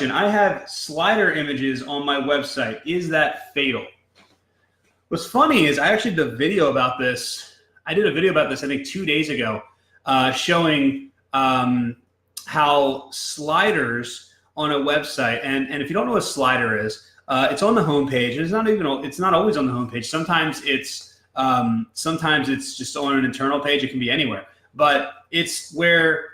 I have slider images on my website. Is that fatal? What's funny is I actually did a video about this. I think 2 days ago, showing how sliders on a website, and if you don't know what a slider is, it's on the homepage. It's not always on the homepage. Sometimes it's just on an internal page. It can be anywhere, but it's where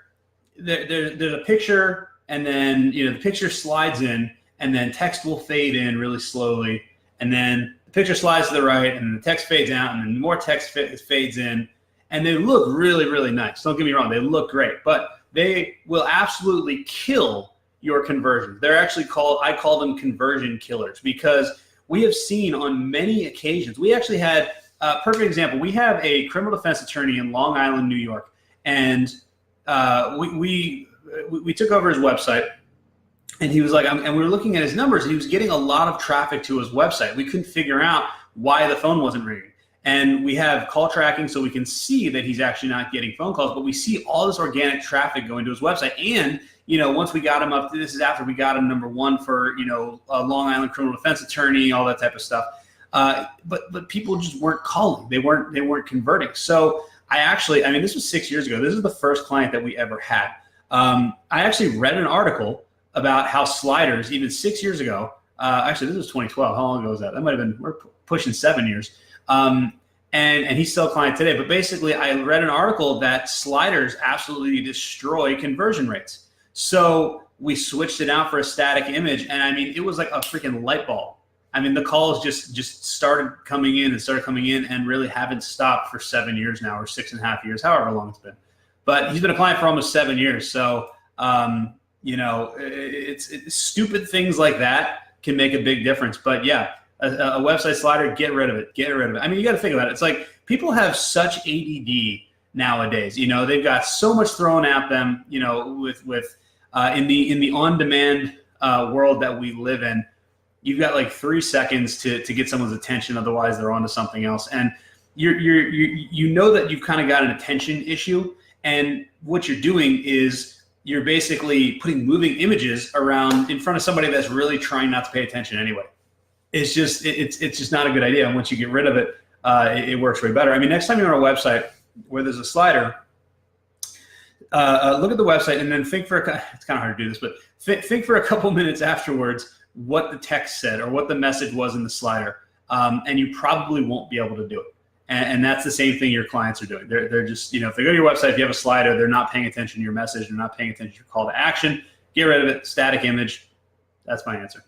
there's a picture. And then, the picture slides in, and then text will fade in really slowly. And then the picture slides to the right, and the text fades out, and then more text fades in. And they look really, really nice. Don't get me wrong. They look great. But they will absolutely kill your conversions. They're actually I call them conversion killers, because we have seen on many occasions. We actually had a perfect example. We have a criminal defense attorney in Long Island, New York. And we took over his website, and he was like, and we were looking at his numbers, and he was getting a lot of traffic to his website. We couldn't figure out why the phone wasn't ringing. And we have call tracking, so we can see that he's actually not getting phone calls, but we see all this organic traffic going to his website. And, once we got him up, this is after we got him #1 for, a Long Island criminal defense attorney, all that type of stuff. But people just weren't calling. They weren't converting. So this was 6 years ago. This is the first client that we ever had. I actually read an article about how sliders, even 6 years ago, actually this was 2012. How long ago was that? That might have been, we're pushing 7 years. And he's still a client today. But basically, I read an article that sliders absolutely destroy conversion rates. So we switched it out for a static image, and it was like a freaking light bulb. The calls just started coming in and really haven't stopped for 7 years now, or 6.5 years, however long it's been. But he's been a client for almost 7 years. So, it's stupid things like that can make a big difference. But yeah, a website slider, get rid of it. You got to think about it. It's like people have such ADD nowadays. They've got so much thrown at them. With in the on-demand world that we live in, you've got like 3 seconds to get someone's attention. Otherwise, they're on to something else. And you know that you've kind of got an attention issue. And what you're doing is you're basically putting moving images around in front of somebody that's really trying not to pay attention anyway. It's just not a good idea. And once you get rid of it, it works way better. Next time you're on a website where there's a slider, look at the website and then think it's kind of hard to do this, but think for a couple minutes afterwards what the text said or what the message was in the slider, and you probably won't be able to do it. And that's the same thing your clients are doing. They're just, if they go to your website, if you have a slider, they're not paying attention to your message. They're not paying attention to your call to action. Get rid of it. Static image. That's my answer.